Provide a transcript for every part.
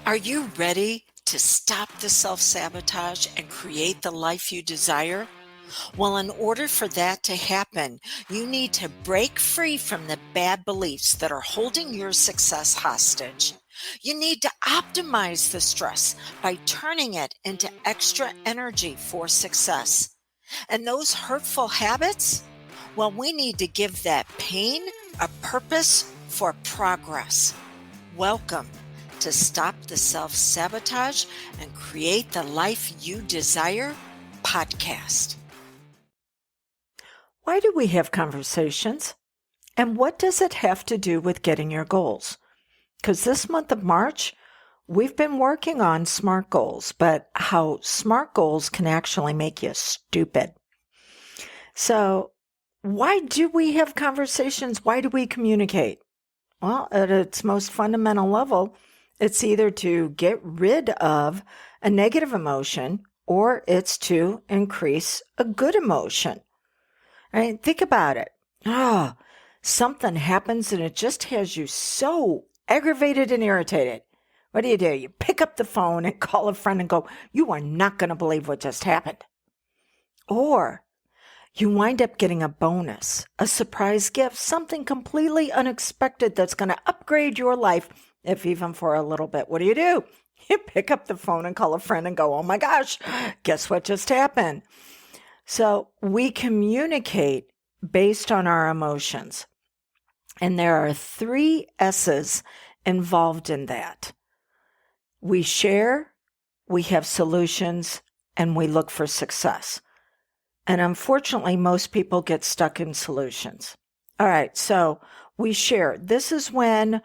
Are you ready to stop the self-sabotage and create the life you desire? Well, in order for that to happen, you need to break free from the bad beliefs that are holding your success hostage. You need to optimize the stress by turning it into extra energy for success. And those hurtful habits? Well, we need to give that pain a purpose for progress. Welcome to Stop the Self-Sabotage and Create the Life You Desire podcast. Why do we have conversations? And what does it have to do with getting your goals? Because this month of March, we've been working on SMART goals, but how SMART goals can actually make you stupid. So why do we have conversations? Why do we communicate? Well, at its most fundamental level, it's either to get rid of a negative emotion or it's to increase a good emotion. I mean, think about it. Something happens and it just has you so aggravated and irritated. What do? You pick up the phone and call a friend and go, "You are not going to believe what just happened." Or you wind up getting a bonus, a surprise gift, something completely unexpected that's going to upgrade your life, if even for a little bit. What do? You pick up the phone and call a friend and go, "Oh my gosh, guess what just happened?" So we communicate based on our emotions. And there are 3 S's involved in that. We share, we have solutions, and we look for success. And unfortunately, most people get stuck in solutions. All right, so we share. This is when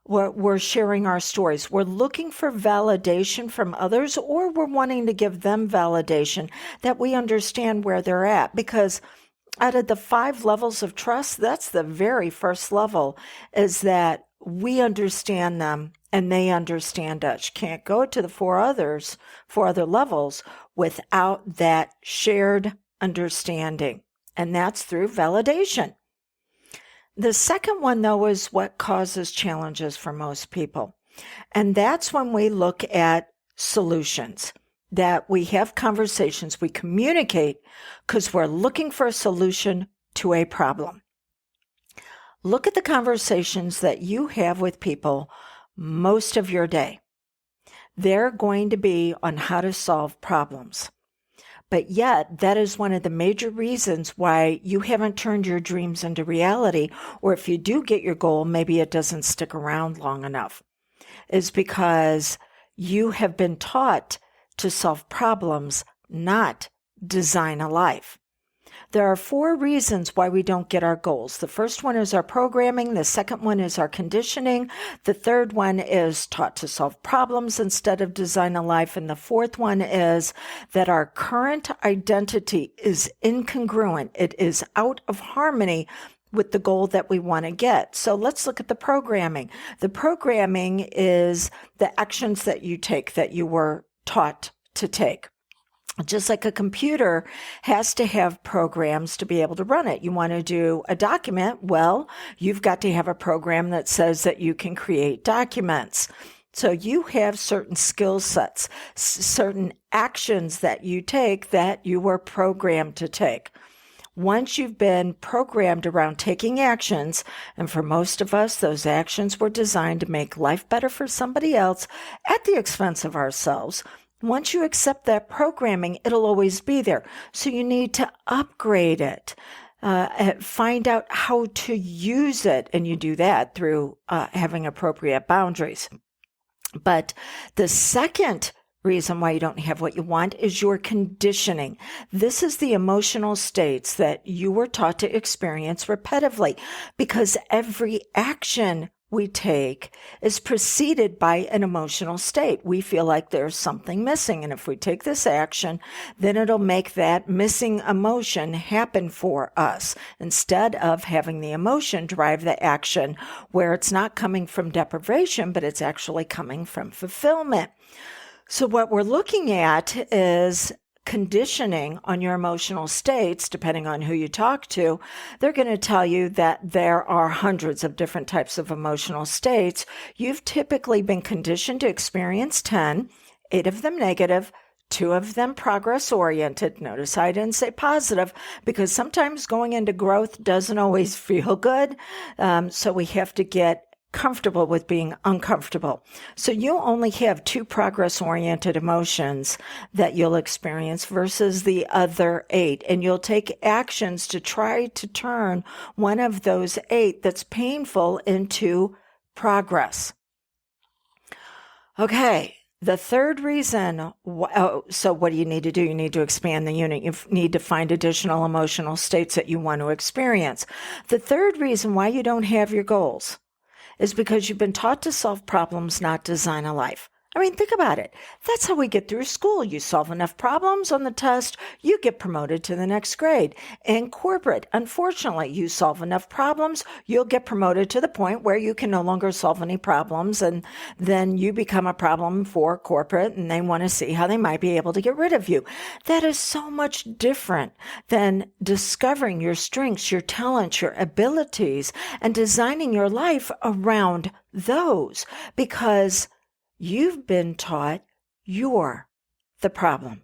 we're sharing our stories. We're looking for validation from others, or we're wanting to give them validation that we understand where they're at. Because out of the 5 levels of trust, that's the very first level, is that we understand them and they understand us. You can't go to the 4 other levels without that shared understanding. And that's through validation. The second one, though, is what causes challenges for most people. And that's when we look at solutions, that we have conversations, we communicate because we're looking for a solution to a problem. Look at the conversations that you have with people most of your day. They're going to be on how to solve problems. But yet, that is one of the major reasons why you haven't turned your dreams into reality, or if you do get your goal, maybe it doesn't stick around long enough, is because you have been taught to solve problems, not design a life. There are 4 reasons why we don't get our goals. The first one is our programming. The second one is our conditioning. The third one is taught to solve problems instead of design a life. And the fourth one is that our current identity is incongruent. It is out of harmony with the goal that we want to get. So let's look at the programming. The programming is the actions that you take, that you were taught to take. Just like a computer has to have programs to be able to run it. You want to do a document, well, you've got to have a program that says that you can create documents. So you have certain skill sets, certain actions that you take that you were programmed to take. Once you've been programmed around taking actions, and for most of us, those actions were designed to make life better for somebody else at the expense of ourselves. Once you accept that programming, it'll always be there. So you need to upgrade it, find out how to use it. And you do that through having appropriate boundaries. But the second reason why you don't have what you want is your conditioning. This is the emotional states that you were taught to experience repetitively, because every action we take is preceded by an emotional state. We feel like there's something missing. And if we take this action, then it'll make that missing emotion happen for us, instead of having the emotion drive the action where it's not coming from deprivation, but it's actually coming from fulfillment. So what we're looking at is conditioning on your emotional states, depending on who you talk to, they're going to tell you that there are hundreds of different types of emotional states. You've typically been conditioned to experience 10, 8 of them negative, 2 of them progress-oriented. Notice I didn't say positive because sometimes going into growth doesn't always feel good. So we have to get comfortable with being uncomfortable. So you only have 2 progress-oriented emotions that you'll experience versus the other 8. And you'll take actions to try to turn one of those 8 that's painful into progress. Okay. The third reason, so what do you need to do? You need to expand the unit. You need to find additional emotional states that you want to experience. The third reason why you don't have your goals is because you've been taught to solve problems, not design a life. I mean, think about it. That's how we get through school. You solve enough problems on the test, you get promoted to the next grade. In corporate, unfortunately, you solve enough problems, you'll get promoted to the point where you can no longer solve any problems, and then you become a problem for corporate, and they want to see how they might be able to get rid of you. That is so much different than discovering your strengths, your talents, your abilities, and designing your life around those, because you've been taught you're the problem.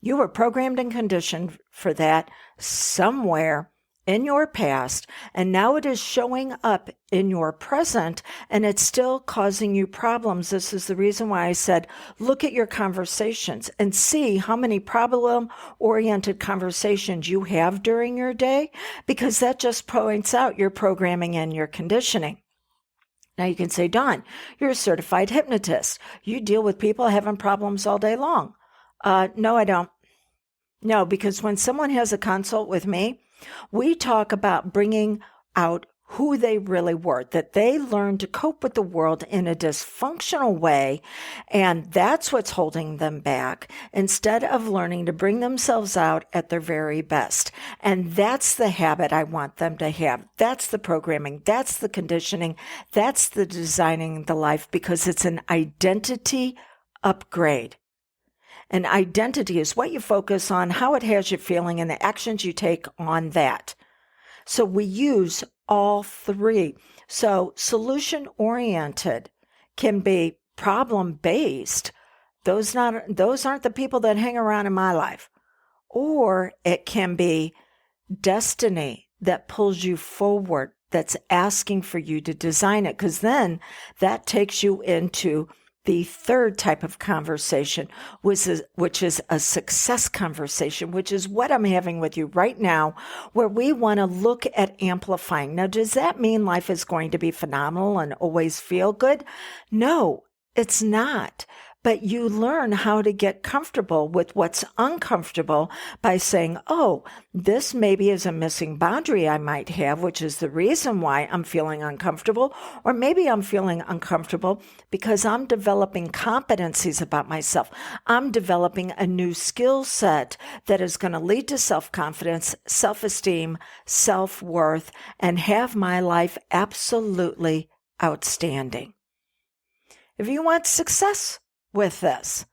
You were programmed and conditioned for that somewhere in your past, and now it is showing up in your present, and it's still causing you problems. This is the reason why I said, look at your conversations and see how many problem-oriented conversations you have during your day, because that just points out your programming and your conditioning. Now you can say, Dawn, you're a certified hypnotist. You deal with people having problems all day long. No, I don't. No, because when someone has a consult with me, we talk about bringing out who they really were, that they learned to cope with the world in a dysfunctional way, and that's what's holding them back, instead of learning to bring themselves out at their very best. And that's the habit I want them to have. That's the programming. That's the conditioning. That's the designing the life, because it's an identity upgrade. An identity is what you focus on, how it has you feeling, and the actions you take on that. So we use all 3. So solution-oriented can be problem-based. Those aren't the people that hang around in my life. Or it can be destiny that pulls you forward, that's asking for you to design it, because then that takes you into the third type of conversation, which is a success conversation, which is what I'm having with you right now, where we want to look at amplifying. Now, does that mean life is going to be phenomenal and always feel good? No, it's not. But you learn how to get comfortable with what's uncomfortable by saying, oh, this maybe is a missing boundary I might have, which is the reason why I'm feeling uncomfortable. Or maybe I'm feeling uncomfortable because I'm developing competencies about myself. I'm developing a new skill set that is going to lead to self-confidence, self-esteem, self-worth, and have my life absolutely outstanding. If you want success with this,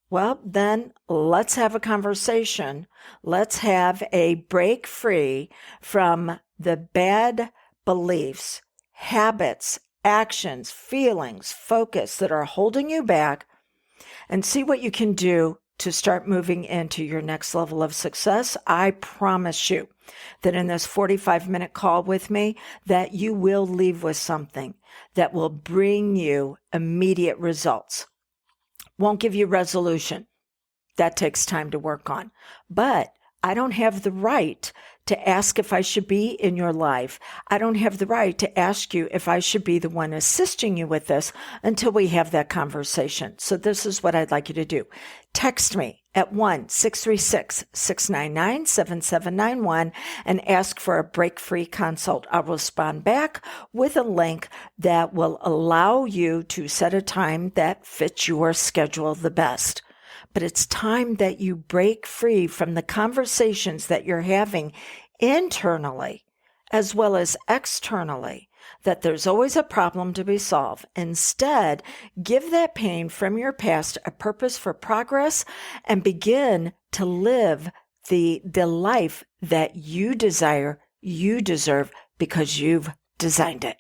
well, then let's have a conversation. Let's have a break free from the bad beliefs, habits, actions, feelings, focus that are holding you back, and see what you can do to start moving into your next level of success. I promise you that in this 45-minute call with me, that you will leave with something that will bring you immediate results. Won't give you resolution. That takes time to work on. But I don't have the right to ask if I should be in your life. I don't have the right to ask you if I should be the one assisting you with this until we have that conversation. So this is what I'd like you to do. Text me at 1-636-699-7791 and ask for a Breakfree Consult. I'll respond back with a link that will allow you to set a time that fits your schedule the best. But it's time that you break free from the conversations that you're having internally as well as externally that there's always a problem to be solved. Instead, give that pain from your past a purpose for progress and begin to live the life that you desire, you deserve, because you've designed it.